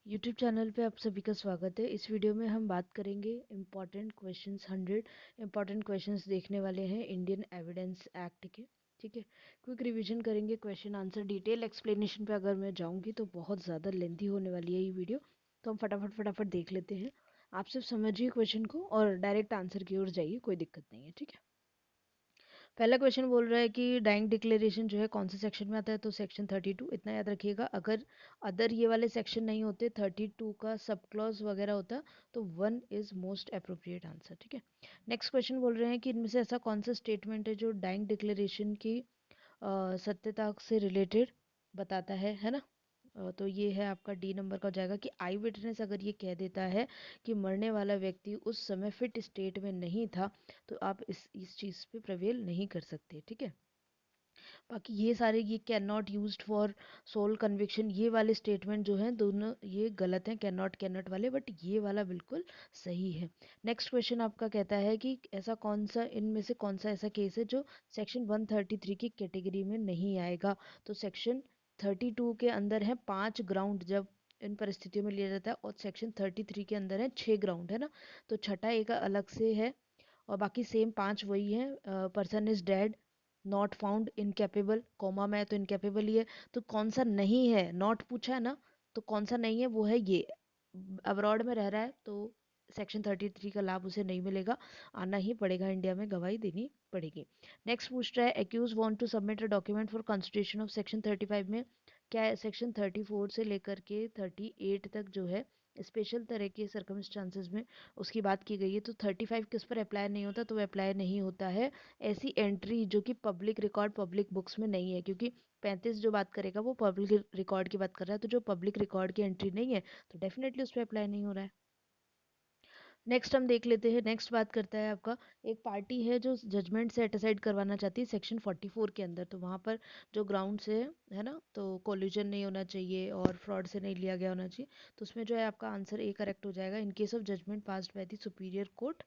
YouTube channel पे आप सभी का स्वागत है। इस वीडियो में हम बात करेंगे इम्पॉर्टेंट क्वेश्चंस 100 इम्पॉर्टेंट क्वेश्चंस देखने वाले हैं इंडियन एविडेंस एक्ट के। ठीक है, क्विक रिवीजन करेंगे क्वेश्चन आंसर। डिटेल एक्सप्लेनेशन पे अगर मैं जाऊंगी तो बहुत ज़्यादा लेंथी होने वाली है ये वीडियो, तो हम फटाफट फटाफट देख लेते हैं। आप सिर्फ समझिए क्वेश्चन को और डायरेक्ट आंसर की ओर जाइए, कोई दिक्कत नहीं है। ठीक है, पहला क्वेश्चन बोल रहा है कि डाइंग डिक्लेरेशन जो है कौन से सेक्शन में आता है, तो सेक्शन 32। इतना याद रखिएगा, अगर अदर ये वाले सेक्शन नहीं होते, 32 का सब क्लॉज वगैरह होता, तो 1 इज मोस्ट अप्रोप्रिएट आंसर। ठीक है, नेक्स्ट क्वेश्चन बोल रहे हैं कि इनमें से ऐसा कौन सा स्टेटमेंट है जो डाइंग डिक्लेरेशन की सत्यता से रिलेटेड बताता है ना। तो ये है आपका डी नंबर का हो जाएगा कि आई विटनेस अगर ये कह देता है कि मरने वाला व्यक्ति उस समय फिट स्टेट में नहीं था, तो आप इस चीज़ पे प्रवेल नहीं कर सकते। ठीक है, बाकी ये सारे ये can not used for sole conviction, ये वाले स्टेटमेंट जो हैं दोनों ये गलत हैं, कैन नॉट वाले, बट ये वाला बिल्कुल सही है। नेक्स्ट क्वेश्चन आपका कहता है कि ऐसा कौन सा इनमें से कौन सा ऐसा केस है जो सेक्शन 133 की कैटेगरी में नहीं आएगा, तो सेक्शन 32 के अंदर है 5 ग्राउंड जब इन परिस्थितियों में लिया जाता है, और सेक्शन 33 के अंदर है 6 ग्राउंड, है ना। तो छठा एक अलग से है और बाकी सेम 5 वही है। Person is dead, not found, incapable, comma में है तो इनकेपेबल ही है। तो कौन सा नहीं है, नॉट पूछा है ना, तो कौन सा नहीं है वो है ये, अब्रॉड में रह रहा है तो सेक्शन 33 का लाभ उसे नहीं मिलेगा, आना ही पड़ेगा, इंडिया में गवाही देनी पड़ेगी। नेक्स्ट पूछ रहा है accuse want to submit a document for consideration of section 35 में क्या है, सेक्शन 34 से लेकर के 38 तक जो है स्पेशल तरह के सर्कमस्टांसेस में उसकी बात की गई है। तो 35 किस पर अप्लाई नहीं होता, तो अप्लाई नहीं होता है ऐसी एंट्री जो कि पब्लिक रिकॉर्ड पब्लिक बुक्स में नहीं है, क्योंकि 35 जो बात करेगा वो पब्लिक रिकॉर्ड की बात कर रहा है, तो जो पब्लिक रिकॉर्ड की एंट्री नहीं है तो डेफिनेटली उस पर अप्लाई नहीं हो रहा है। नेक्स्ट हम देख लेते हैं, नेक्स्ट बात करता है आपका, एक पार्टी है जो जजमेंट सेट असाइड करवाना चाहती है सेक्शन 44 के अंदर, तो वहाँ पर जो ग्राउंड से है ना, तो कोलिजन नहीं होना चाहिए और फ्रॉड से नहीं लिया गया होना चाहिए, तो उसमें जो है आपका आंसर ए करेक्ट हो जाएगा। In case of judgment passed by the superior court,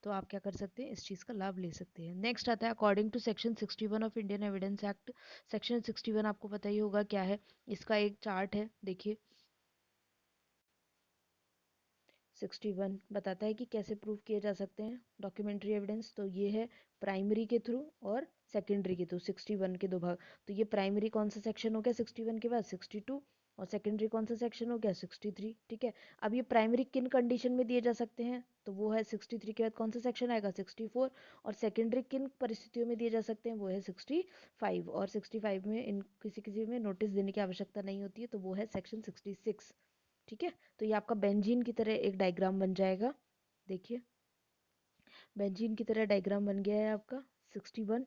तो आप क्या कर सकते हैं, इस चीज़ का लाभ ले सकते हैं। नेक्स्ट आता है according to section 61 of Indian evidence act. Section 61 आपको पता ही होगा क्या है, इसका एक चार्ट है, देखिए। 61 बताता है कि कैसे प्रूव किए जा सकते हैं डॉक्यूमेंट्री एविडेंस, तो ये है प्राइमरी के थ्रू और सेकेंडरी के थ्रू। 61 के दो भाग, तो ये प्राइमरी कौन सा सेक्शन हो गया 61 के बाद 62, और सेकेंडरी कौन सा सेक्शन हो गया 63। ठीक है, अब ये प्राइमरी किन कंडीशन में दिए जा सकते हैं, तो वो है 63 के बाद कौन सा सेक्शन आएगा 64, और सेकेंडरी किन परिस्थितियों में दिए जा सकते हैं वो है 65, और 65 में इन किसी किसी में नोटिस देने की आवश्यकता नहीं होती है, तो वो है सेक्शन 66। ठीक है, तो ये आपका बेंजीन की तरह एक डायग्राम बन जाएगा, देखिए बेंजीन की तरह डायग्राम बन गया है आपका। 61,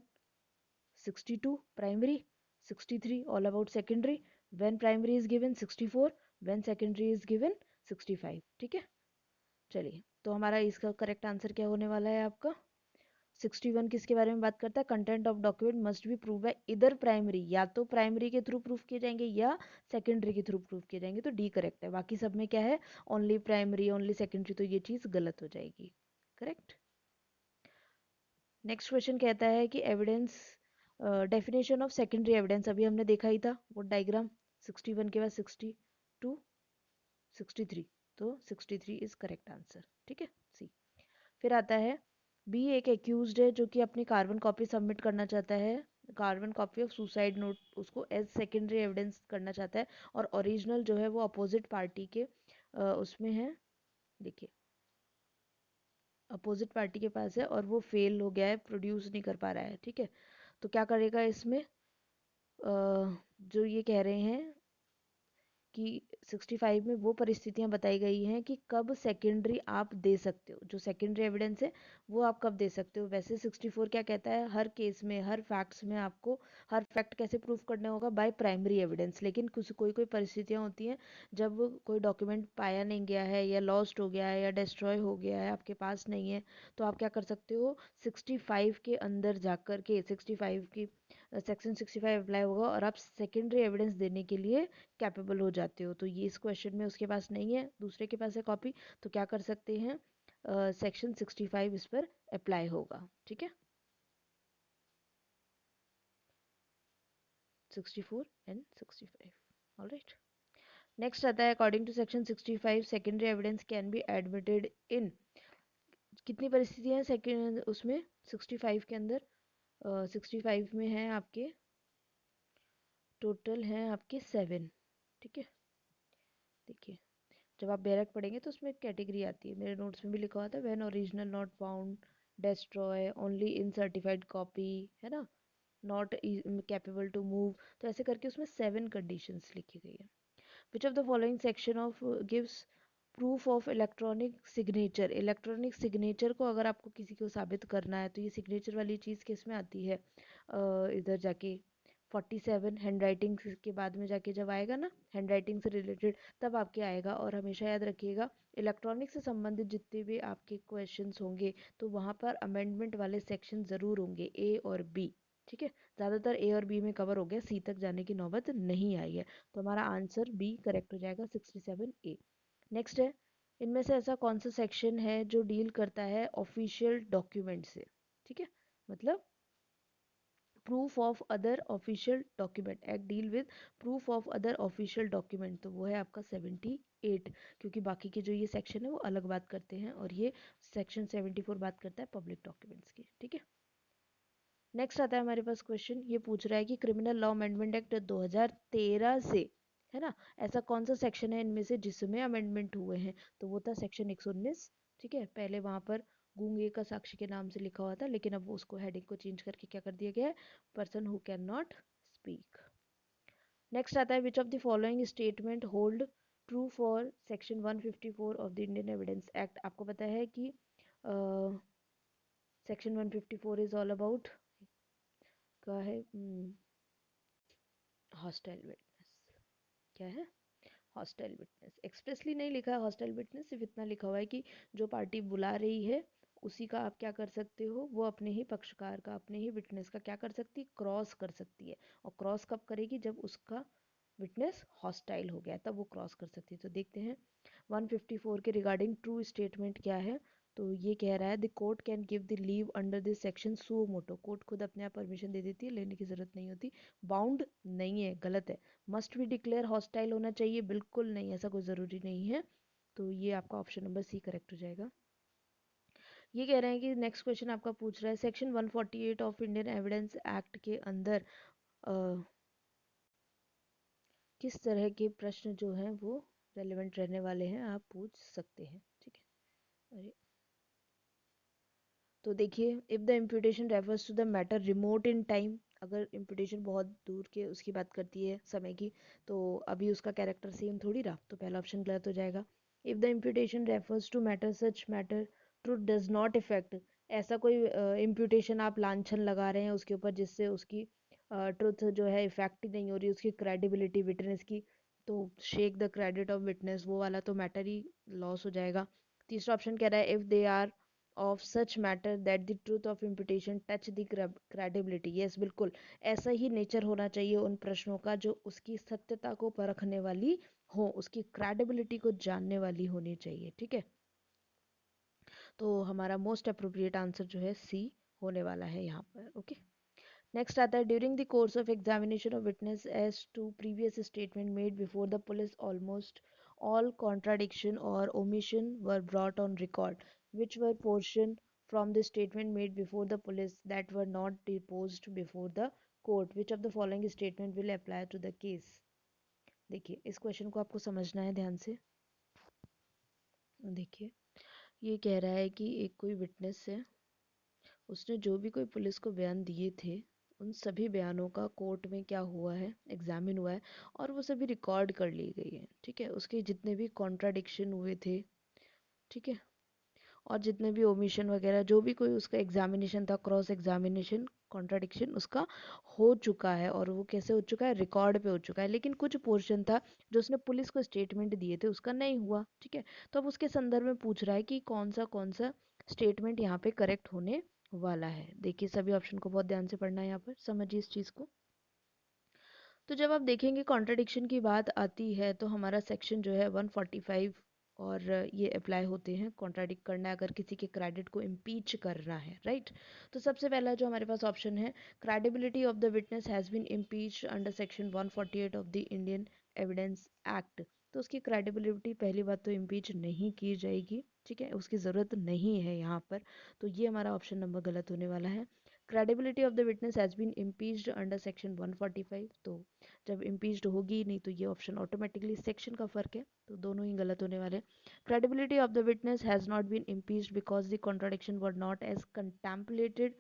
62 primary, 63 all about secondary, when primary is given 64, when secondary is given 65। ठीक है, चलिए, तो हमारा इसका करेक्ट आंसर क्या होने वाला है आपका, 61 किसके बारे में बात करता है, content of document must be prove bye इधर प्राइमरी, या तो प्राइमरी के थ्रू प्रूफ किए जाएंगे या सेकेंडरी के थ्रू प्रूफ किए जाएंगे, तो डी करेक्ट है। बाकी सब में क्या है, ओनली प्राइमरी ओनली सेकेंडरी, तो ये चीज़ गलत हो जाएगी। करेक्ट। नेक्स्ट क्वेश्चन कहता है कि evidence, definition of secondary evidence अभी हमने देखा ही था वो डायग्राम, 61 के बाद 62, 63, तो 63 इज करेक्ट आंसर। ठीक है, सी। फिर आता है बी, एक एक्यूज्ड है जो कि अपनी कार्बन कॉपी सबमिट करना चाहता है, carbon copy of suicide note, उसको एज सेकेंडरी एविडेंस करना चाहता है, और ओरिजिनल जो है वो अपोजिट पार्टी के उसमें है, देखिए अपोजिट पार्टी के पास है और वो फेल हो गया है, प्रोड्यूस नहीं कर पा रहा है। ठीक है, तो क्या करेगा इसमें, जो ये कह रहे हैं कि 65 में वो परिस्थितियां बताई गई हैं कि कब सेकेंडरी आप दे सकते हो, जो सेकेंडरी एविडेंस है वो आप कब दे सकते हो। वैसे 64 क्या कहता है, हर केस में हर फैक्ट्स में आपको हर फैक्ट कैसे प्रूफ करना होगा, बाय प्राइमरी एविडेंस, लेकिन कुछ कोई कोई परिस्थितियां होती हैं जब कोई डॉक्यूमेंट पाया नहीं गया है या लॉस्ट हो गया है या डिस्ट्रॉय हो गया है, आपके पास नहीं है, तो आप क्या कर सकते हो, 65 के अंदर जाकर के 65 की सेक्शन 65 अप्लाई होगा और आप सेकेंडरी एविडेंस देने के लिए कैपेबल हो जाते हो। तो ये इस क्वेश्चन में उसके पास नहीं है, दूसरे के पास है कॉपी, तो क्या कर सकते हैं, सेक्शन 65 इस पर अप्लाई होगा। ठीक है, 64 एंड 65, ऑलराइट। नेक्स्ट आता है according to section 65 secondary evidence can be admitted in, कितनी परिस्थितियां हैं सेकेंड उसमें 65 के अंदर, 65 में है आपके टोटल हैं आपके 7, ठीक है। देखिए जब आप बैरक पढ़ेंगे तो उसमें एक कैटेगरी आती है, मेरे नोट्स में भी लिखा हुआ था, when original not found, destroy, only in certified copy, है ना, नॉट कैपेबल टू मूव, तो ऐसे करके उसमें 7 कंडीशंस लिखी गई है। Which of the following section of gives proof of electronic signature, electronic signature को अगर आपको किसी को साबित करना है तो ये सिग्नेचर वाली चीज़ किस में आती है, इधर जाके 47 हैंड राइटिंग के बाद में जाके जब आएगा ना हैंड राइटिंग से रिलेटेड तब आपके आएगा। और हमेशा याद रखिएगा इलेक्ट्रॉनिक से संबंधित जितने भी आपके क्वेश्चंस होंगे तो वहाँ पर अमेंडमेंट वाले सेक्शन ज़रूर होंगे, ए और बी, ठीक है। ज़्यादातर ए और बी में कवर हो गया, सी तक जाने की नौबत नहीं आई है, तो हमारा आंसर बी करेक्ट हो जाएगा, 67 ए। नेक्स्ट है, इनमें से ऐसा कौन सा सेक्शन है जो डील करता है ऑफिशियल डॉक्यूमेंट से, ठीक है, मतलब proof of other official document, act deal with proof of other official document, तो वो है आपका 78, क्योंकि बाकी के जो ये सेक्शन है वो अलग बात करते हैं और ये सेक्शन 74 बात करता है पब्लिक डॉक्यूमेंट्स की, ठीक है। नेक्स्ट आता है हमारे पास क्वेश्चन, ये पूछ रहा है कि क्रिमिनल लॉ अमेंडमेंट एक्ट 2013 से, है ना, ऐसा कौन सा सेक्शन है इनमें से जिसमें अमेंडमेंट हुए हैं, तो वो था सेक्शन 119, ठीक है। पहले वहां पर गूंगे का साक्षी के नाम से लिखा हुआ था, लेकिन अब वो उसको हेडिंग को चेंज करके क्या कर दिया गया है, person who can not speak. Next आता है which of the following statement hold true for section 154 of the Indian evidence act, आपको पता है कि सेक्शन 154 इज ऑल अबाउट का है हॉस्टाइल विटनेस, क्या है, हॉस्टाइल विटनेस, एक्सप्रेसली नहीं लिखा है हॉस्टाइल विटनेस, सिर्फ इतना लिखा हुआ है कि जो पार्टी बुला रही है उसी का आप क्या कर सकते हो, वो अपने ही पक्षकार का, अपने ही विटनेस का क्या कर सकती है, क्रॉस कर सकती है। और क्रॉस कब करेगी, जब उसका विटनेस हॉस्टाइल हो गया तब वो क्रॉस कर सकती है। तो देखते हैं 154 के रिगार्डिंग ट्रू स्टेटमेंट क्या है। तो ये कह रहा है the court can give the leave under this section suo motu, court खुद अपने आप परमिशन दे देती है, लेने की जरूरत नहीं होती। बाउंड नहीं है, गलत है। मस्ट भी डिक्लेयर हॉस्टाइल होना चाहिए, बिल्कुल नहीं, ऐसा कोई ज़रूरी नहीं है। तो ये आपका ऑप्शन नंबर सी करेक्ट हो जाएगा। ये कह रहे हैं कि नेक्स्ट क्वेश्चन आपका पूछ रहा है section 148 of Indian evidence act के अंदर अ, किस तरह के प्रश्न जो हैं वो रेलेवेंट रहने वाले हैं, आप पूछ सकते हैं, ठीक है। अरे तो देखिए, if the imputation refers to the matter remote in time, अगर इम्प्यूटेशन बहुत दूर के उसकी बात करती है समय की, तो अभी उसका कैरेक्टर सेम थोड़ी रहा, तो पहला ऑप्शन गलत हो जाएगा। If the imputation refers to matter such matter truth does not effect, ऐसा कोई इम्प्यूटेशन आप लांछन लगा रहे हैं उसके ऊपर जिससे उसकी ट्रुथ जो है इफेक्ट ही नहीं हो रही, उसकी क्रेडिबिलिटी विटनेस की, तो shake the credit of witness, वो वाला तो मैटर ही लॉस हो जाएगा। तीसरा ऑप्शन कह रहा है if they are of such matter that the truth of imputation touch the credibility, yes बिल्कुल ऐसा ही नेचर होना चाहिए उन प्रश्नों का जो उसकी सत्यता को परखने वाली हो, उसकी क्रेडिबिलिटी को जानने वाली होनी चाहिए, ठीक है। तो हमारा मोस्ट अप्रोप्रिएट आंसर जो है सी होने वाला है यहाँ पर, ओके। नेक्स्ट आता है during the course of examination of witness as to previous statement made before the police almost all contradiction or omission were brought on record, which were portion from the statement made before the police that were not deposed before the court, which of the following statement will apply to the case। देखिए इस question को आपको समझना है ध्यान से। देखिए ये कह रहा है कि एक कोई विटनेस है, उसने जो भी कोई पुलिस को बयान दिए थे उन सभी बयानों का कोर्ट में क्या हुआ है, एग्जामिन हुआ है और वो सभी रिकॉर्ड कर ली गई है, ठीक है। उसके जितने भी कॉन्ट्राडिक्शन हुए थे, ठीक है, और जितने भी ओमिशन वगैरह जो भी कोई उसका एग्जामिनेशन था, क्रॉस एग्जामिनेशन, कॉन्ट्राडिक्शन उसका हो चुका है, और वो कैसे हो चुका है, रिकॉर्ड पे हो चुका है। लेकिन कुछ पोर्शन था जो उसने पुलिस को स्टेटमेंट दिए थे उसका नहीं हुआ, ठीक है। तो अब उसके संदर्भ में पूछ रहा है कि कौन सा स्टेटमेंट यहाँ पे करेक्ट होने वाला है। देखिए सभी ऑप्शन को बहुत ध्यान से पढ़ना है, यहाँ पर समझिए इस चीज़ को। तो जब आप देखेंगे कॉन्ट्रडिक्शन की बात आती है तो हमारा सेक्शन जो है 145 और ये अप्लाई होते हैं, कॉन्ट्राडिक्ट करना है अगर किसी के क्रेडिट को इम्पीच करना है, राइट। तो सबसे पहला जो हमारे पास ऑप्शन है, credibility of the witness has been impeached under section 148 of the Indian evidence act, तो उसकी क्रेडिबिलिटी पहली बात तो इम्पीच नहीं की जाएगी, ठीक है, उसकी ज़रूरत नहीं है यहाँ पर। तो ये हमारा ऑप्शन नंबर गलत होने वाला है। Credibility of the witness has been impeached under section 145, तो जब इम्पीच्ड होगी नहीं तो ये ऑप्शन ऑटोमेटिकली सेक्शन का फ़र्क है, तो दोनों ही गलत होने वाले। Credibility of the witness has not been impeached because the contradiction were not as contemplated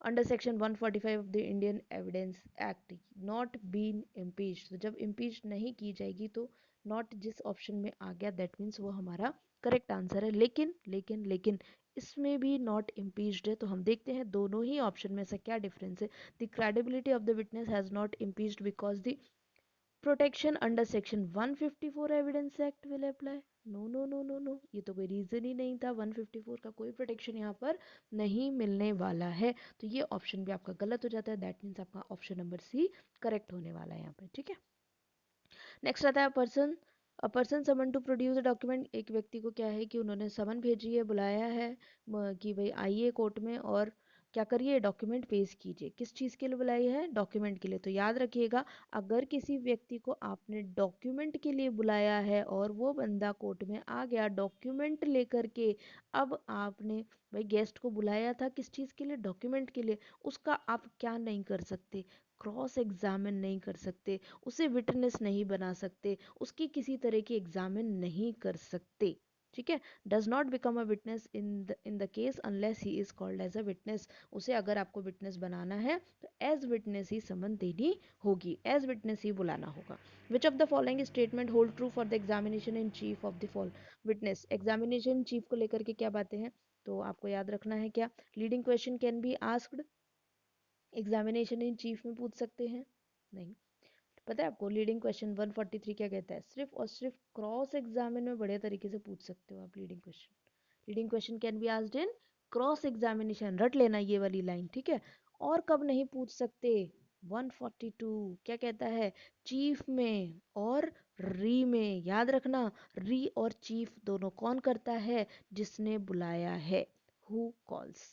under section 145 of the Indian evidence act, not been impeached. तो जब इम्पीच नहीं की जाएगी तो नॉट जिस ऑप्शन में आ गया दैट मीन्स वो हमारा करेक्ट आंसर है। लेकिन लेकिन लेकिन इसमें भी नॉट इम्पीच्ड है, तो हम देखते हैं दोनों ही ऑप्शन में से क्या डिफरेंस है। The credibility of the witness has not impeached because the protection under section 154 evidence act will apply. No no no no no, ये तो कोई रीजन ही नहीं था, 154 का कोई प्रोटेक्शन यहाँ पर नहीं मिलने वाला है, तो ये ऑप्शन भी आपका गलत हो जाता है। दैट मीन्स आपका ऑप्शन नंबर सी करेक्ट होने वाला है यहाँ पे, ठीक है। नेक्स्ट आता है person. A person summon to produce a document, एक व्यक्ति को क्या है कि उन्होंने समन भेजी है, बुलाया है कि भाई आइए कोर्ट में और क्या करिए, डॉक्यूमेंट पेश कीजिए। किस चीज़ के लिए बुलाई है? डॉक्यूमेंट के लिए। तो याद रखिएगा, अगर किसी व्यक्ति को आपने डॉक्यूमेंट के लिए बुलाया है और वो बंदा कोर्ट में आ गया डॉक्यूमेंट लेकर के, अब आपने भाई गेस्ट को बुलाया था किस चीज़ के लिए? डॉक्यूमेंट के लिए। उसका आप क्या नहीं कर सकते? क्रॉस एग्जामिन नहीं कर सकते, उसे विटनेस नहीं बना सकते, उसकी किसी तरह की एग्जामिन नहीं कर सकते, ठीक है। Does not become a witness in the case unless he is called as a witness. उसे अगर आपको विटनेस बनाना है तो एज विटनेस ही समन देनी होगी, एज विटनेस ही बुलाना होगा। विच of the following statement hold true for the examination in chief of the fall witness. Examination chief को लेकर के क्या बातें हैं, तो आपको याद रखना है क्या, leading question can be asked, examination in chief में पूछ सकते हैं नहीं। पता है आपको लीडिंग क्वेश्चन 143 क्या कहता है? सिर्फ और सिर्फ क्रॉस एग्जामिन में बढ़िया तरीके से पूछ सकते हो आप leading question. Leading question can be asked in cross examination, रट लेना ये वाली लाइन, ठीक है। और कब नहीं पूछ सकते? 142 क्या कहता है? चीफ में और री में। याद रखना, री और चीफ दोनों कौन करता है? जिसने बुलाया है, हु कॉल्स।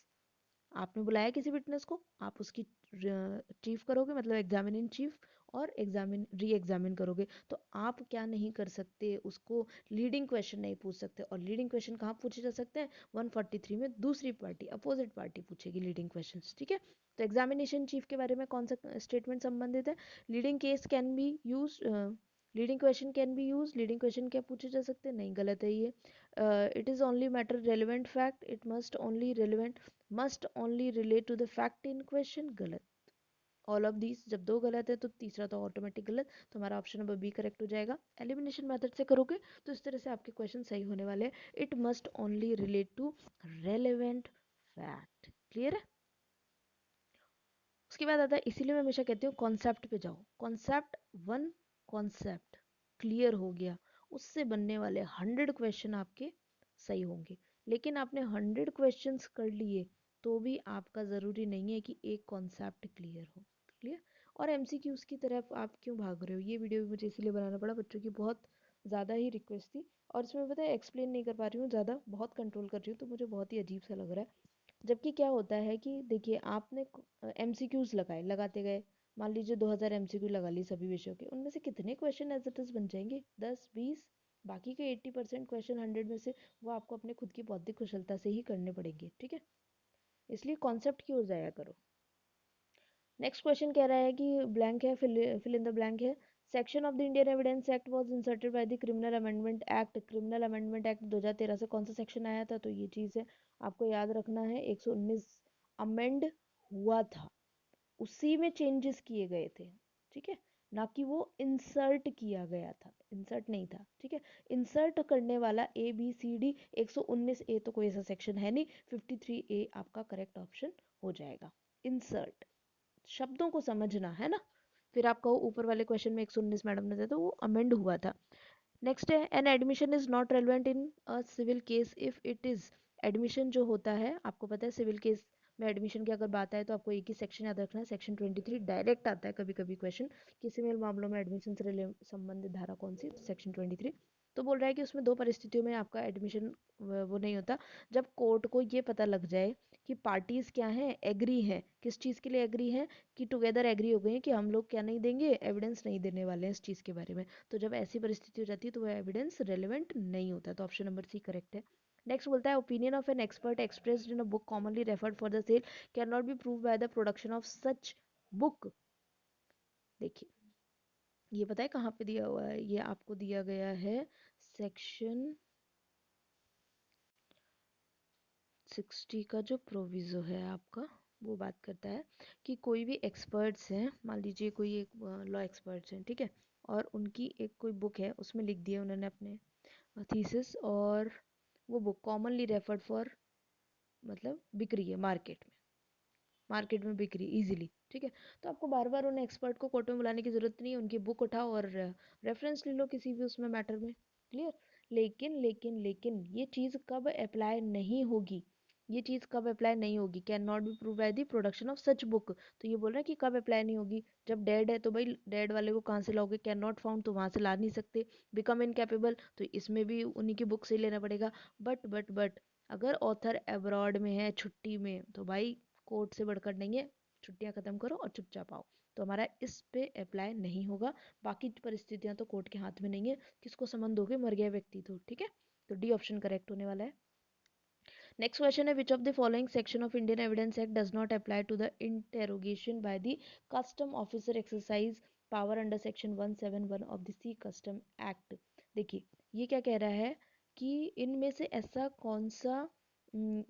आपने बुलाया किसी विटनेस को, आप उसकी चीफ करोगे, मतलब एग्जामिन इन चीफ, और एग्जामिन री एग्जामिन करोगे, तो आप क्या नहीं कर सकते? उसको लीडिंग क्वेश्चन नहीं पूछ सकते। और लीडिंग क्वेश्चन कहाँ पूछे जा सकते हैं? 143 में दूसरी पार्टी, अपोजिट पार्टी पूछेगी लीडिंग क्वेश्चन, ठीक है। तो एग्जामिनेशन चीफ के बारे में कौन सा स्टेटमेंट संबंधित है? Leading case can be use, leading question can be use, leading question क्या पूछे जा सकते हैं? नहीं, गलत है ये। It is only matter relevant fact, it must only relate to the fact in question, गलत। ऑल ऑफ दीज, जब दो गलत है तो तीसरा तो ऑटोमेटिक गलत, तो हमारा ऑप्शन नंबर बी करेक्ट हो जाएगा। एलिमिनेशन मेथड से करोगे तो इस तरह से आपके क्वेश्चन सही होने वाले हैं। It must only relate to relevant fact, clear है। उसके बाद आता है, इसीलिए मैं हमेशा कहती हूँ कॉन्सेप्ट पे जाओ। कॉन्सेप्ट वन, कॉन्सेप्ट क्लियर हो गया, उससे बनने वाले 100 क्वेश्चन आपके सही होंगे। लेकिन आपने 100 क्वेश्चंस कर लिए तो भी आपका ज़रूरी नहीं है कि एक कॉन्सेप्ट क्लियर हो, क्लियर। और एमसीक्यूज की तरफ आप क्यों भाग रहे हो? ये वीडियो भी मुझे इसीलिए बनाना पड़ा, बच्चों की बहुत ज़्यादा ही रिक्वेस्ट थी, और इसमें पता है एक्सप्लेन नहीं कर पा रही हूँ ज़्यादा, बहुत कंट्रोल कर रही हूँ, तो मुझे बहुत ही अजीब सा लग रहा है। जबकि क्या होता है कि देखिए, आपने एमसीक्यूज लगाए, लगाते गए, मान लीजिए 2000 एमसीक्यू लगा ली सभी विषयों के, उनमें से कितने क्वेश्चन एज इट इज बन जाएंगे? 10 20। बाकी के 80% क्वेश्चन 100 में से वो आपको अपने खुद की बौद्धिक कुशलता से ही करने पड़ेंगे, ठीक है। इसलिए कॉन्सेप्ट की ओर जाया करो। नेक्स्ट क्वेश्चन कह रहा है कि ब्लैंक है, फिल इन द ब्लैंक है। Section of the Indian evidence act was inserted by the criminal amendment act. Criminal amendment act 2013 से कौन सा सेक्शन आया था? तो ये चीज़ है, आपको याद रखना है, 119 अमेंड हुआ था, उसी में चेंजेस किए गए थे, ठीक है, ना कि वो इंसर्ट किया गया था, इंसर्ट नहीं था, ठीक है। इंसर्ट करने वाला ए बी सी डी, 119 ए तो कोई ऐसा सेक्शन है नहीं, 53 ए आपका करेक्ट ऑप्शन हो जाएगा। इंसर्ट, शब्दों को समझना है ना। फिर आप कहो ऊपर वाले क्वेश्चन में 119 मैडम ने दिया तो वो अमेंड हुआ था। नेक्स्ट है, an admission is not relevant in a civil case if it is. Admission जो होता है, आपको पता है सिविल केस में एडमिशन की अगर बात आए तो आपको एक ही सेक्शन याद रखना है, सेक्शन 23 डायरेक्ट आता है कभी कभी क्वेश्चन कि सिविल मामलों में एडमिशन से संबंधित धारा कौन सी? सेक्शन 23। तो बोल रहा है कि उसमें दो परिस्थितियों में आपका एडमिशन वो नहीं होता, जब कोर्ट को ये पता लग जाए कि पार्टीज क्या हैं, एग्री हैं। किस चीज़ के लिए एग्री हैं? कि टुगेदर एग्री हो गए हैं कि हम लोग क्या नहीं देंगे, एविडेंस नहीं देने वाले हैं इस चीज़ के बारे में। तो जब ऐसी परिस्थिति हो जाती है तो वो एविडेंस रेलिवेंट नहीं होता। तो ऑप्शन नंबर सी करेक्ट है। नेक्स्ट बोलता है opinion of an expert expressed in a book commonly referred for the sale can not be prove by the production of such book. देखिए ये पता है कहाँ पे दिया हुआ है? ये आपको दिया गया है सेक्शन 60 का जो प्रोविज़ो है आपका, वो बात करता है कि कोई भी एक्सपर्ट्स हैं, मान लीजिए कोई एक लॉ एक्सपर्ट्स हैं, ठीक है, और उनकी एक कोई बुक है, उसमें लिख दिया उन्होंने अपने थीसिस, और वो बुक कॉमनली रेफर्ड फॉर, मतलब बिक रही है मार्केट में बिक रही इजीली, ठीक है। तो आपको बार बार उन एक्सपर्ट को कोर्ट में बुलाने की जरूरत नहीं है, उनकी बुक उठाओ और रेफरेंस ले लो किसी भी उसमें मैटर में, क्लियर। लेकिन ये चीज़ कब अप्लाई नहीं होगी, ये चीज़ कब अप्लाई नहीं होगी? Can not be prove by the production of such book. तो ये बोल रहा है कि कब अप्लाई नहीं होगी? जब डेड है तो भाई डेड वाले को कहाँ से लाओगे? कैन नॉट फाउंड तो वहाँ से ला नहीं सकते। बिकम इनकैपेबल तो इसमें भी उन्हीं की बुक से लेना पड़ेगा। बट अगर ऑथर अब्रॉड में है, छुट्टी में, तो भाई कोर्ट से बढ़कर नहीं है, छुट्टियां खत्म करो और चुपचाप आओ। तो हमारा इस पे अप्लाई नहीं होगा। बाकी परिस्थितियां तो कोर्ट के हाथ में नहीं है, किसको समन दोगे? मर गया व्यक्ति तो, ठीक है। तो डी ऑप्शन करेक्ट होने वाला है। नेक्स्ट क्वेश्चन है which of the following section of Indian evidence act does not apply to the interrogation by the custom officer exercise power under section 171 of the C custom act. देखिए ये क्या कह रहा है कि इनमें से ऐसा कौन सा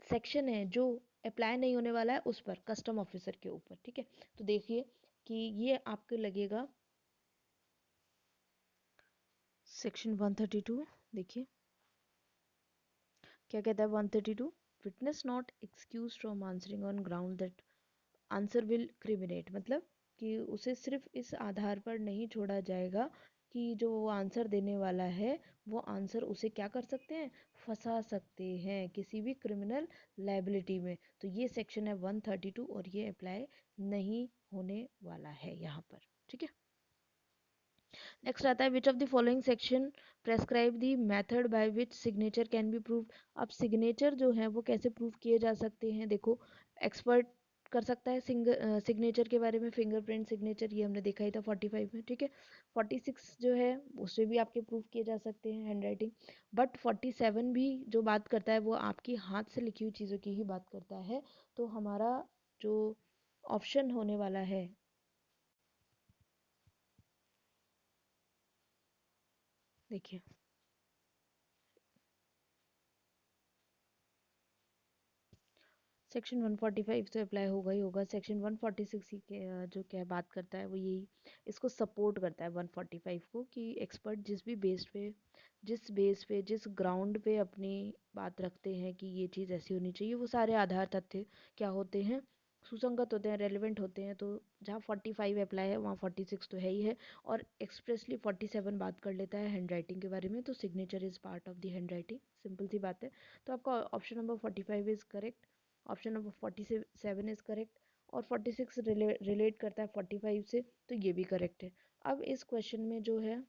सेक्शन है जो अप्लाई नहीं होने वाला है उस पर, कस्टम ऑफिसर के ऊपर, ठीक है। तो देखिए कि ये आपको लगेगा सेक्शन 132। देखिए क्या कहता है 132, witness not excuse from answering on ground that answer will criminate, मतलब कि उसे सिर्फ इस आधार पर नहीं छोड़ा जाएगा कि जो वो आंसर देने वाला है वो आंसर उसे क्या कर सकते हैं, फंसा सकते हैं किसी भी क्रिमिनल लाइबिलिटी में। तो ये सेक्शन है 132 और ये अप्लाई नहीं होने वाला है यहाँ पर, ठीक है। नेक्स्ट आता है which of the following section prescribe the method by which signature can be prove. अब सिग्नेचर जो है वो कैसे प्रूव किए जा सकते हैं? देखो एक्सपर्ट कर सकता है सिग्नेचर के बारे में, फिंगरप्रिंट सिग्नेचर ये हमने देखा ही था 45 में, ठीक है। 46 जो है उससे भी आपके प्रूव किए जा सकते हैं हैंड राइटिंग, बट 47 भी जो बात करता है वो आपकी हाथ से लिखी हुई चीज़ों की ही बात करता है। तो हमारा जो ऑप्शन होने वाला है, देखिए सेक्शन 145 से अप्लाई होगा ही होगा। सेक्शन 146 ही के जो क्या बात करता है वो यही इसको सपोर्ट करता है 145 को, कि एक्सपर्ट जिस बेस पे जिस ग्राउंड पे अपनी बात रखते हैं कि ये चीज़ ऐसी होनी चाहिए, वो सारे आधार तथ्य क्या होते हैं, सुसंगत होते हैं, रेलिवेंट होते हैं। तो जहाँ 45 अप्लाई है वहाँ 46 तो है ही है। और एक्सप्रेसली 47 बात कर लेता है हैंड राइटिंग के बारे में, तो signature is part of the handwriting, simple सी बात है। तो आपका option number 45 is correct, option number 47 is correct. और 46 रिलेट करता है 45 से, तो ये भी करेक्ट है। अब इस क्वेश्चन में जो है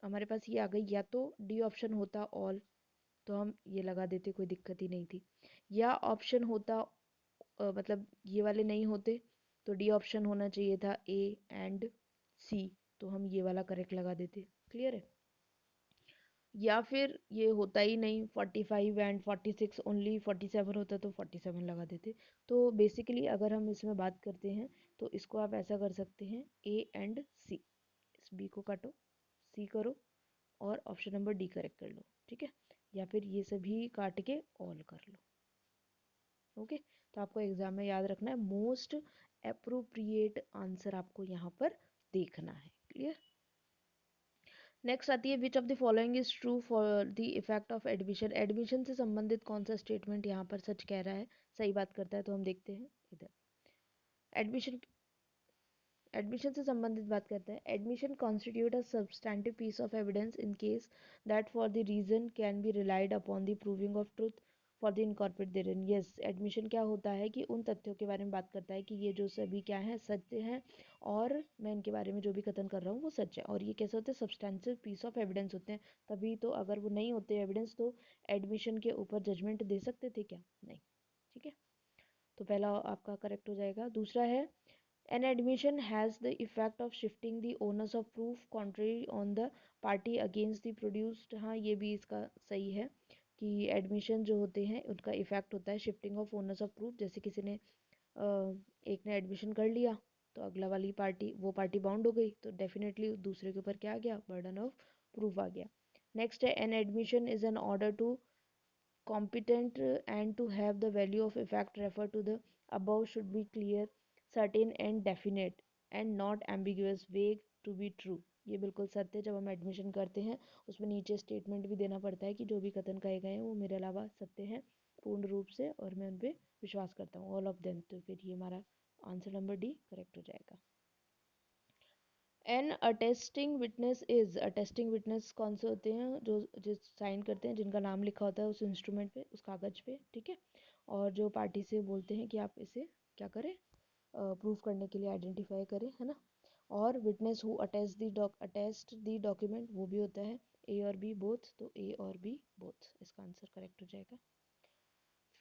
हमारे पास ये आ गई, या तो डी ऑप्शन होता ऑल, तो हम ये लगा देते, कोई दिक्कत ही नहीं थी। या ऑप्शन होता मतलब ये वाले नहीं होते, तो डी ऑप्शन होना चाहिए था ए एंड सी, तो हम ये वाला करेक्ट लगा देते, क्लियर है। या फिर ये होता ही नहीं, 45 एंड 46 ओनली 47 होता तो 47 लगा देते। तो बेसिकली अगर हम इसमें बात करते हैं तो इसको आप ऐसा कर सकते हैं ए एंड सी, इस बी को काटो, सी करो और ऑप्शन नंबर डी करेक्ट कर लो, ठीक है। या फिर ये सभी काट के ऑल कर लो, ओके। तो आपको एग्जाम में याद रखना है मोस्ट अप्रोप्रिएट आंसर आपको यहाँ पर देखना है, क्लियर। नेक्स्ट आती है which of the following is true for the effect of admission. Admission से संबंधित कौन सा स्टेटमेंट यहाँ पर सच कह रहा है, सही बात करता है? तो हम देखते हैं इधर, एडमिशन एडमिशन से संबंधित बात करते हैं। Admission constitute a substantive piece of evidence in case that for the reason can be relied upon the proving of truth for the incorporate therein. Yes, admission क्या होता है कि उन तथ्यों के बारे में बात करता है कि ये जो सभी क्या है, सत्य हैं, और मैं इनके बारे में जो भी कथन कर रहा हूँ वो सच है। और ये कैसे होते हैं, सब्सटैंटिव पीस ऑफ एविडेंस होते हैं। तभी तो, अगर वो नहीं होते एविडेंस तो एडमिशन के ऊपर जजमेंट दे सकते थे क्या? नहीं, ठीक है। तो पहला आपका करेक्ट हो जाएगा। दूसरा है an admission has the effect of shifting the onus of proof contrary on the party against the produced. हाँ, ये भी इसका सही है कि एडमिशन जो होते हैं उनका इफेक्ट होता है shifting of owners of proof. जैसे किसी ने एक ने एडमिशन कर लिया तो अगला वाली पार्टी, वो पार्टी बाउंड हो गई, तो डेफिनेटली दूसरे के ऊपर क्या आ गया, बर्डन ऑफ प्रूफ आ गया। नेक्स्ट है an admission is an order to competent and to have the value of effect refer to the above should be clear, certain and definite and not ambiguous, vague to be true। ये बिल्कुल सत्य है। जब हम admission करते हैं उसमें नीचे स्टेटमेंट भी देना पड़ता है कि जो भी कथन कहे गए हैं वो मेरे अलावा सत्य हैं पूर्ण रूप से और मैं उन पर विश्वास करता हूँ, ऑल ऑफ देम। तो फिर ये हमारा आंसर नंबर डी करेक्ट हो जाएगा। An attesting witness is, attesting witness कौन से होते हैं, जो साइन करते हैं, जिनका नाम लिखा होता है उस इंस्ट्रूमेंट पे, उस कागज पे, ठीक है, और जो पार्टी से बोलते हैं कि आप इसे क्या करें, प्रूफ करने के लिए आइडेंटिफाई करें, है ना। और witness who attest the document, वो भी होता है ए और बी बोथ, तो ए और बी बोथ इसका आंसर करेक्ट हो जाएगा।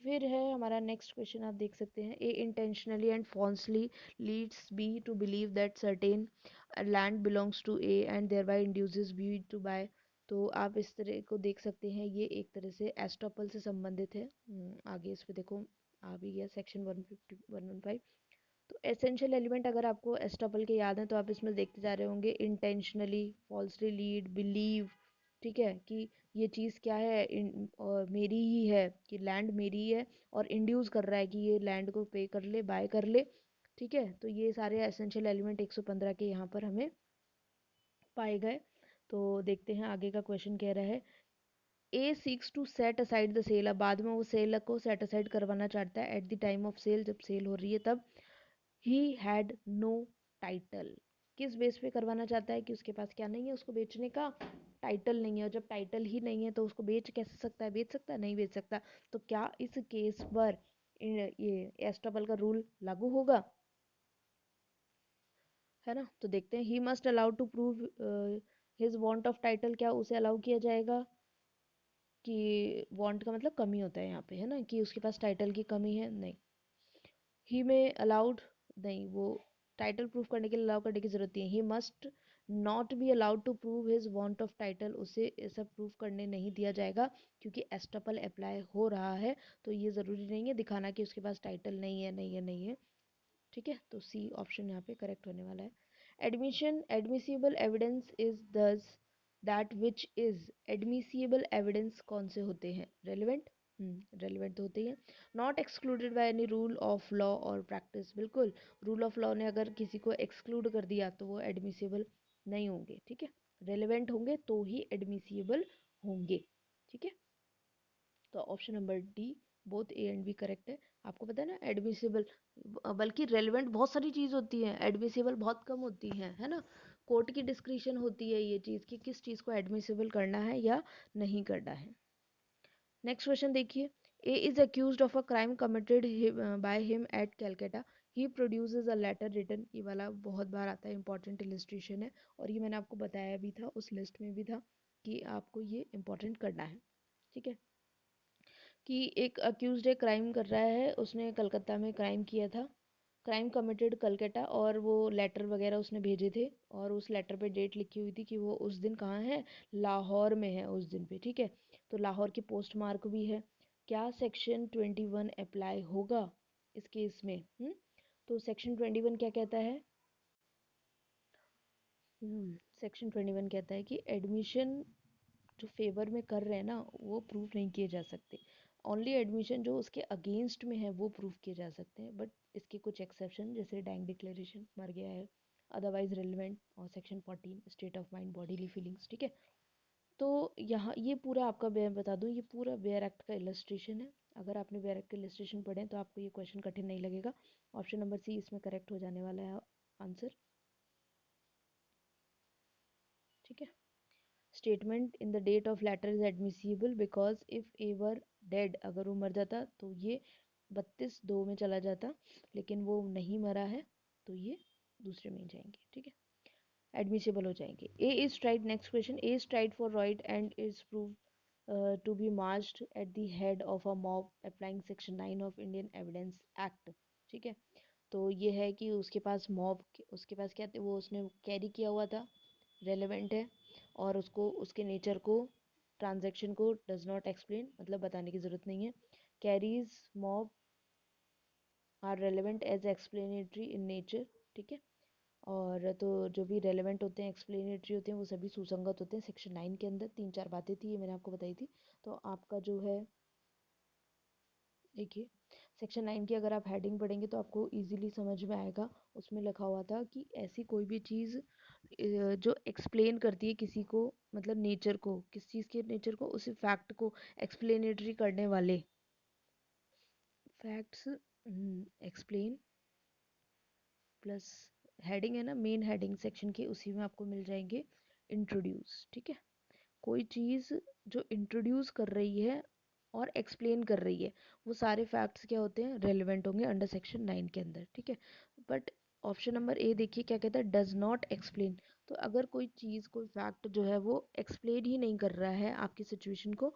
फिर है हमारा नेक्स्ट क्वेश्चन, आप देख सकते हैं, A intentionally and falsely leads B to believe that certain land belongs to A and thereby induces B to buy. तो आप इस तरह को देख सकते हैं, ये एक तरह से एस्टॉपल से संबंधित है। आगे इस पे देखो आ भी गया सेक्शन 115। तो एसेंशियल एलिमेंट अगर आपको एस्टॉपल के याद है तो आप इसमें देखते जा रहे होंगे, इंटेंशनली, फॉल्सली लीड, बिलीव, ठीक है, कि ये चीज़ क्या है, और मेरी ही है, कि लैंड मेरी ही है, और इंड्यूस कर रहा है कि ये लैंड को पे कर ले, बाय कर ले, ठीक है। तो ये सारे एसेंशियल एलिमेंट 115 के यहाँ पर हमें पाए गए। तो देखते हैं आगे का क्वेश्चन कह रहा है, A seeks to set aside the sale. अब बाद में वो सेल को सेट असाइड करवाना चाहता है at the time of sale, जब सेल हो रही है तब। ही हैड नो टाइटल, किस बेस पे करवाना चाहता है कि उसके पास क्या नहीं है, उसको बेचने का टाइटल नहीं है, और जब टाइटल ही नहीं है तो उसको बेच कैसे सकता है, बेच सकता है, नहीं बेच सकता। तो क्या इस केस पर ये एस्टॉपल का रूल लागू होगा, है ना। तो देखते हैं, he must allowed to prove his want of title, क्या उसे अलाउ किया जाएगा, कि वांट का मतलब कमी होता है यहाँ पे, है ना, कि उसके पास टाइटल की कमी है, नहीं। ही में अलाउड, नहीं, वो टाइटल प्रूफ करने के लिए अलाउ करने की जरूरत नहीं है। He must not be allowed to prove his want of title, उसे ऐसा प्रूफ करने नहीं दिया जाएगा क्योंकि एस्टॉपल अप्लाई हो रहा है, तो ये ज़रूरी नहीं है दिखाना कि उसके पास टाइटल नहीं है, नहीं है, नहीं है, ठीक है। तो सी ऑप्शन यहाँ पे करेक्ट होने वाला है। एडमिशन, एडमिसिबल एविडेंस इज दस that which is, admissible evidence कौन से होते हैं, रेलिवेंट, रेलिवेंट तो होते ही हैं। Not excluded by any rule of law और प्रैक्टिस, बिल्कुल, रूल ऑफ लॉ ने अगर किसी को एक्सक्लूड कर दिया तो वो एडमिसिबल नहीं होंगे, ठीक है, रेलिवेंट होंगे तो ही एडमिसिबल होंगे, ठीक है। तो option number D both A and B correct है। आपको पता है ना, एडमिसिबल, बल्कि रेलिवेंट बहुत सारी चीज़ होती है, एडमिसिबल बहुत कम होती है ना। कोर्ट की डिस्क्रिशन होती है ये चीज़ कि किस चीज़ को एडमिसिबल करना है या नहीं करना है। नेक्स्ट क्वेश्चन देखिए, A is accused of a crime committed by him at Calcutta, he produces a letter written. ये वाला बहुत बार आता है, इंपॉर्टेंट इलिस्ट्रेशन है, और ये मैंने आपको बताया भी था, उस लिस्ट में भी था कि आपको ये इंपॉर्टेंट करना है, ठीक है। कि एक अक्यूज्ड है, क्राइम कर रहा है, उसने कलकत्ता में क्राइम किया था, क्राइम कमिटेड कलकत्ता, और वो लेटर वगैरह उसने भेजे थे, और उस लेटर पे डेट लिखी हुई थी कि वो उस दिन कहाँ है, लाहौर में है उस दिन पे, ठीक है। तो लाहौर की पोस्ट मार्क भी है। क्या सेक्शन 21 अप्लाई होगा इस केस में, तो सेक्शन 21 क्या कहता है, सेक्शन 21 कहता है कि एडमिशन जो फेवर में कर रहे हैं ना वो प्रूफ नहीं किए जा सकते, ओनली एडमिशन जो उसके अगेंस्ट में है वो प्रूफ किए जा सकते हैं, बट इसके कुछ एक्सेप्शन, जैसे डैंग डिक्लेरेशन मर गया है, अदरवाइज रेलिवेंट, और section 14 state of mind bodily feelings, ठीक है। तो यहाँ ये पूरा आपका, मैं बता दूँ, ये पूरा वेयर एक्ट का इलस्ट्रेशन है। अगर आपने वेयर एक्ट का इलस्ट्रेशन पढ़े तो आपको ये क्वेश्चन कठिन नहीं लगेगा। ऑप्शन नंबर सी इसमें करेक्ट हो जाने वाला है आंसर, ठीक है। Statement in the date of letter is admissible because if ever dead, अगर वो मर जाता तो ये 32(2) में चला जाता, लेकिन वो नहीं मरा है तो ये दूसरे में ही जाएंगे, ठीक है, एडमिसिबल हो जाएंगे। A is tried, next question, A is tried for riot and is proved to be marched at the head of a mob applying section 9 of Indian Evidence Act। ठीक है, तो ये है कि उसके पास मॉब, उसके पास क्या वो उसने कैरी किया हुआ था, रेलेवेंट है, और उसको उसके नेचर को, ट्रांजैक्शन को डज नॉट एक्सप्लेन, मतलब बताने की ज़रूरत नहीं है। Carries mob are relevant as explanatory in nature. ठीक है, और तो जो भी रेलेवेंट होते हैं, एक्सप्लेनेटरी होते हैं, वो सभी सुसंगत होते हैं। सेक्शन 9 के अंदर 3-4 बातें थी, ये मैंने आपको बताई थी। तो आपका जो है, देखिए, सेक्शन 9 की अगर आप हेडिंग पढ़ेंगे तो आपको इजीली समझ में आएगा। उसमें लिखा हुआ था कि ऐसी कोई भी चीज़ जो एक्सप्लेन करती है किसी को, मतलब नेचर को, किस चीज़ के नेचर को, उसी फैक्ट को एक्सप्लेनेटरी करने वाले फैक्ट्स, एक्सप्लेन प्लस हेडिंग है ना, मेन हेडिंग सेक्शन की, उसी में आपको मिल जाएंगे इंट्रोड्यूस। ठीक है, कोई चीज़ जो इंट्रोड्यूस कर रही है और एक्सप्लेन कर रही है, वो सारे फैक्ट्स क्या होते हैं, रेलिवेंट होंगे अंडर सेक्शन 9 के अंदर। ठीक है, बट ऑप्शन नंबर ए देखिए क्या कहता है, डज नॉट एक्सप्लेन। तो अगर कोई चीज़, कोई फैक्ट जो है वो एक्सप्लेन ही नहीं कर रहा है आपकी सिचुएशन को,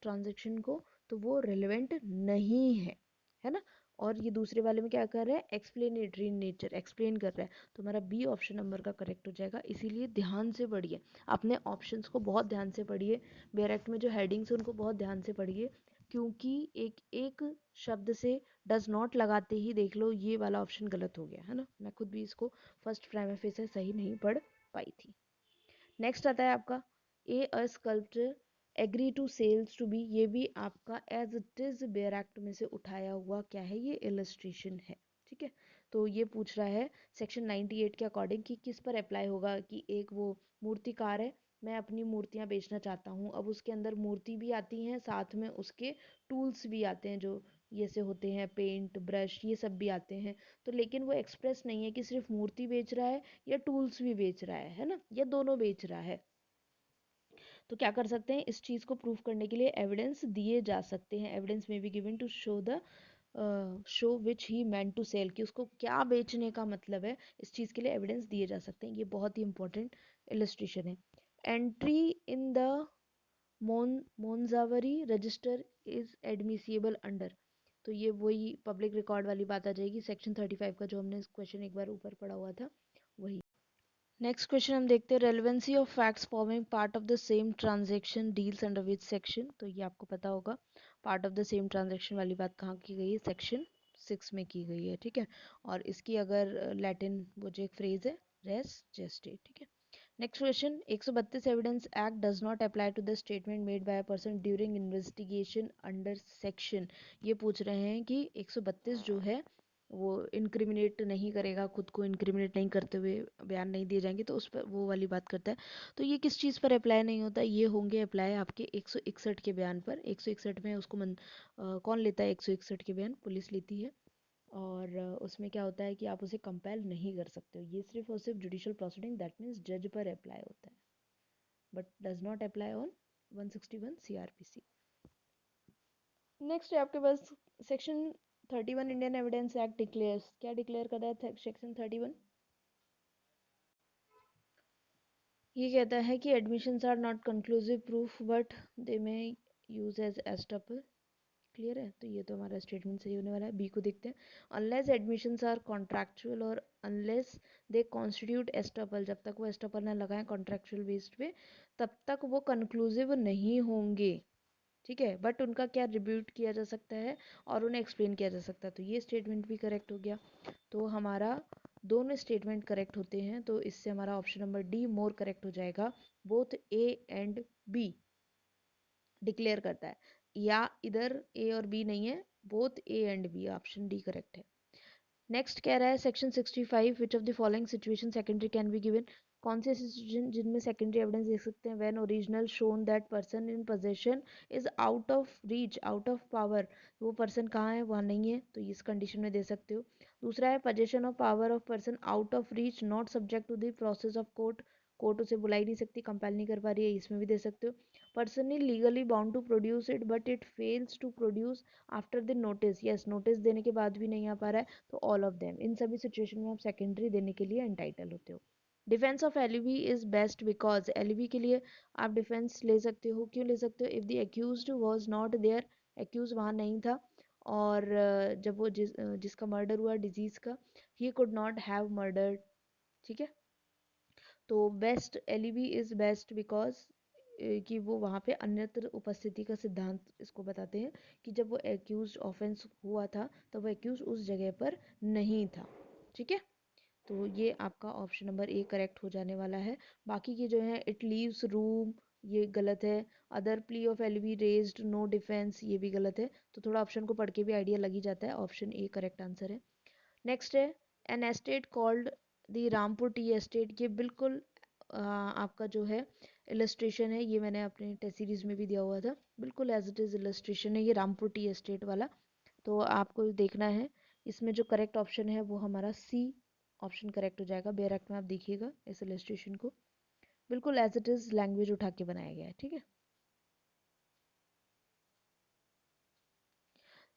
ट्रांजेक्शन को, तो वो रेलेवेंट नहीं है ना। और ये दूसरे वाले में क्या कर रहा है, एक्सप्लेनेटरी नेचर, एक्सप्लेन कर रहा है। तो हमारा बी ऑप्शन नंबर का करेक्ट हो जाएगा। इसीलिए ध्यान से पढ़िए, अपने ऑप्शंस को बहुत ध्यान से पढ़िए, बेरेक्ट में जो हेडिंग्स हैं उनको बहुत ध्यान से पढ़िए, क्योंकि एक एक शब्द से डज नॉट लगाते ही देख लो ये वाला ऑप्शन गलत हो गया है ना। मैं खुद भी इसको फर्स्ट प्राइमरी फेस से सही नहीं पढ़ पाई थी। नेक्स्ट आता है आपका A sculptor agree to sells to B. ये भी आपका as it is bare act में से उठाया हुआ क्या है, ये इलस्ट्रेशन है। ठीक है, तो ये पूछ रहा है सेक्शन 98 के अकॉर्डिंग कि किस पर अप्लाई होगा, कि एक वो मूर्तिकार है, मैं अपनी मूर्तियां बेचना चाहता हूँ। अब उसके अंदर मूर्ति भी आती हैं, साथ में उसके टूल्स भी आते हैं, जो ये से होते हैं, पेंट ब्रश, ये सब भी आते हैं। तो लेकिन वो एक्सप्रेस नहीं है कि सिर्फ मूर्ति बेच रहा है या टूल्स भी बेच रहा है ना, या दोनों बेच रहा है। तो क्या कर सकते हैं, इस चीज़ को प्रूव करने के लिए एविडेंस दिए जा सकते हैं। एविडेंस में be given to show the show which he meant to sell, कि उसको क्या बेचने का मतलब है, इस चीज़ के लिए एविडेंस दिए जा सकते हैं। ये बहुत ही इंपॉर्टेंट इलस्ट्रेशन है। एंट्री इन द मोनजावरी रजिस्टर इज एडमिसिबल अंडर। तो ये वही पब्लिक रिकॉर्ड वाली बात आ जाएगी, सेक्शन 35 का, जो हमने क्वेश्चन एक बार ऊपर पढ़ा हुआ था, वही। नेक्स्ट क्वेश्चन हम देखते हैं, relevancy of facts forming part of the same transaction deals under which section. तो ये आपको पता होगा, part of the same transaction वाली बात कहाँ की गई है, सेक्शन 6 में की गई है। ठीक है, और इसकी अगर लैटिन वो जो एक फ्रेज है, रेस जेस्टे। ठीक है, next question, 132 evidence act does not apply to the statement made by a person during investigation under section. ये पूछ रहे हैं कि 132 जो है वो इनक्रिमिनेट नहीं करेगा, खुद को इनक्रिमिनेट नहीं करते हुए बयान नहीं दिए जाएंगे, तो उस पर वो वाली बात करता है। तो ये किस चीज़ पर अप्लाई नहीं होता, ये होंगे अप्लाई आपके 161 के बयान पर। 161 में उसको कौन लेता है, 161 के बयान पुलिस लेती है। और उसमें क्या होता है कि आप उसे कंपेल नहीं कर सकते हो, ये सिर्फ और सिर्फ जुडिशियल प्रोसीडिंग, दैट मीन्स जज पर अप्लाई होता है, but does not apply on 161 CRPC। Next है आपके पास section 31 Indian evidence Act declares. क्या डिक्लेयर कर रहा है सेक्शन 31, ये कहता है कि admissions are not conclusive proof but they may use as एस्टपल। Clear है, तो ये तो हमारा स्टेटमेंट सही होने वाला है। बी को देखते हैं, अनलेस एडमिशंस आर कॉन्ट्रैक्चुअल और अनलेस दे कॉन्स्टिट्यूट एस्टपल, जब तक वो एस्टपल ना लगाएं कॉन्ट्रैक्चुअल बेस्ड पे, तब तक वो कंक्लूसिव नहीं होंगे। ठीक है, बट उनका क्या रिब्यूट किया जा सकता है और उन्हें एक्सप्लेन किया जा सकता है। तो ये स्टेटमेंट भी करेक्ट हो गया। तो हमारा दोनों स्टेटमेंट करेक्ट होते हैं, तो इससे हमारा option number D more correct हो जाएगा। Both A and B declare करता है, या इधर ए और बी नहीं है, both A and B, option D correct है। नेक्स्ट कह रहा है section 65, which of the following situation secondary can be given. कौन से सिचुएशन जिनमें सेकेंडरी एविडेंस देख सकते हैं, when original shown that person in possession is out of reach, out of power, वो पर्सन कहाँ है, वहाँ नहीं है, तो इस कंडीशन में दे सकते हो। दूसरा है possession of power of person out of reach not subject to the process of court, court उसे बुला ही नहीं सकती, कंपेल नहीं कर पा रही है, इसमें भी दे सकते हो। Person is legally bound to produce it but it fails to produce after the notice, yes notice देने के बाद भी नहीं आ पा रहा है, तो ऑल ऑफ देम, इन सभी सिचुएशन में आप सेकेंडरी देने के लिए एंटाइटल होते हो। Defence of alibi is best because alibi के लिए आप डिफेंस ले सकते हो, क्यों ले सकते हो? If the accused was not there, accuse वहाँ नहीं था, और जब वो जिसका मर्डर हुआ डिजीज का, he could not have murdered, ठीक है। तो best alibi is best because कि वो वहाँ पे अन्यत्र उपस्थिति का सिद्धांत इसको बताते हैं कि जब वो एक्यूज ऑफेंस हुआ था तो वो एक्यूज उस जगह पर नहीं था, ठीक है। तो ये आपका ऑप्शन नंबर ए करेक्ट हो जाने वाला है। बाकी के जो है इट लीव्स रूम, ये गलत है। Other plea of alibi raised no defence, ये भी गलत है। तो थोड़ा ऑप्शन को पढ़ के भी आइडिया लग ही जाता है, ऑप्शन ए करेक्ट आंसर है। नेक्स्ट है an estate called the Rampur tea estate, ये बिल्कुल आपका जो है इलस्ट्रेशन है, ये मैंने अपने टेस्ट सीरीज में भी दिया हुआ था, बिल्कुल एज इट इज इलस्ट्रेशन है ये रामपुर टी एस्टेट वाला। तो आपको देखना है, इसमें जो करेक्ट ऑप्शन है वो हमारा सी ऑप्शन करेक्ट हो जाएगा। बेयर एक्ट में आप देखिएगा इस इलस्ट्रेशन को, बिल्कुल एज इट इज लैंग्वेज उठा के बनाया गया है, ठीक है।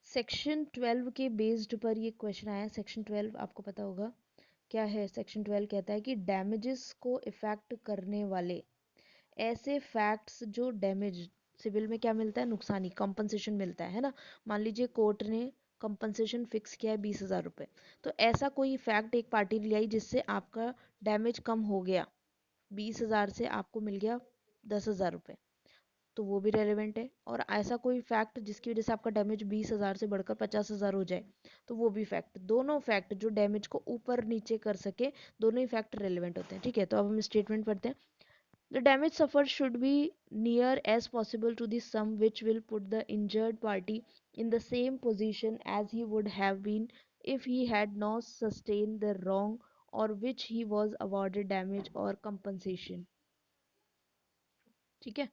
सेक्शन 12 के बेस्ड पर ये क्वेश्चन आया। सेक्शन 12 आपको पता होगा क्या है। सेक्शन 12 कहता है कि डैमेजेस को इफेक्ट करने वाले ऐसे फैक्ट्स जो डैमेज, सिविल में क्या मिलता है? नुकसानी, कंपनसेशन मिलता है ना। मान लीजिए कोर्ट ने कंपनसेशन फिक्स किया है 20,000 रुपये, तो ऐसा कोई फैक्ट एक पार्टी ले आई जिससे आपका डैमेज कम हो गया, 20,000 से आपको मिल गया 10,000 रुपये, तो वो भी रेलिवेंट है। और ऐसा कोई फैक्ट जिसकी वजह से आपका डैमेज 20,000 से बढ़कर 50,000 हो जाए, तो वो भी फैक्ट, दोनों फैक्ट जो डैमेज को ऊपर नीचे कर सके, दोनों ही फैक्ट रेलिवेंट होते हैं, ठीक है। तो अब हम स्टेटमेंट पढ़ते हैं। The damage suffered should be near as possible to the sum which will put the injured party in the same position as he would have been if he had not sustained the wrong or which he was awarded damage or compensation, ठीक है।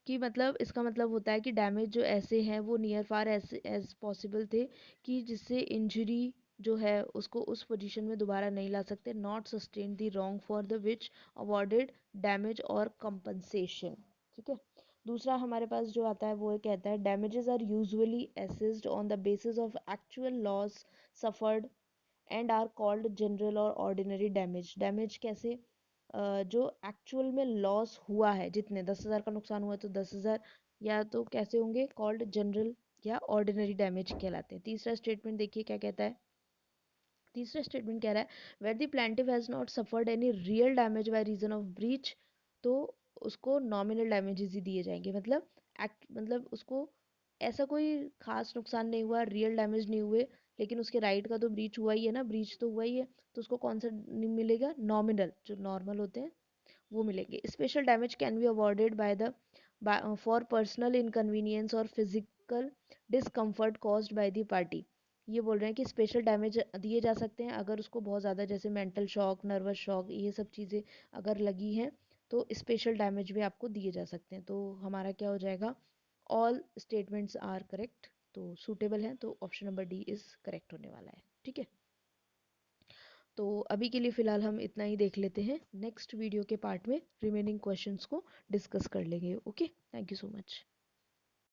कि मतलब इसका मतलब होता है कि damage जो ऐसे हैं वो नियर फार ऐसे एज पॉसिबल थे कि जिससे इंजरी जो है उसको उस पोजीशन में दोबारा नहीं ला सकते, not sustain the wrong for the which awarded damage और कंपनसेशन, ठीक है। दूसरा हमारे पास जो आता है वो कहता है damages are usually assessed on the basis of actual loss suffered and are called general और ऑर्डिनरी डैमेज। डैमेज कैसे? जो एक्चुअल में लॉस हुआ है, जितने 10,000 का नुकसान हुआ तो 10,000, या तो कैसे होंगे? कॉल्ड जनरल या ऑर्डिनरी डैमेज कहलाते हैं। तीसरा स्टेटमेंट देखिए क्या कहता है। तीसरा स्टेटमेंट कह रहा है where the plaintiff has not suffered any real damage by reason of breach, तो उसको नॉमिनल डैमेजेस ही दिए जाएंगे। मतलब मतलब उसको ऐसा कोई खास नुकसान नहीं हुआ, रियल डैमेज नहीं हुए, लेकिन उसके राइट का तो ब्रीच हुआ ही है ना, ब्रीच तो हुआ ही है, तो उसको कौन सा मिलेगा? नॉमिनल, जो नॉर्मल होते हैं वो मिलेंगे। Special damage can be awarded by the for personal inconvenience और physical discomfort caused by the party. ये बोल रहे हैं कि स्पेशल डैमेज दिए जा सकते हैं अगर उसको बहुत ज़्यादा, जैसे मेंटल शॉक, नर्वस शॉक, ये सब चीज़ें अगर लगी हैं तो स्पेशल डैमेज भी आपको दिए जा सकते हैं। तो हमारा क्या हो जाएगा? ऑल स्टेटमेंट्स आर करेक्ट, तो सूटेबल है, तो option number D is correct होने वाला है, ठीक है। तो अभी के लिए फ़िलहाल हम इतना ही देख लेते हैं, नेक्स्ट वीडियो के पार्ट में रिमेनिंग क्वेश्चंस को डिस्कस कर लेंगे। Okay, thank you so much.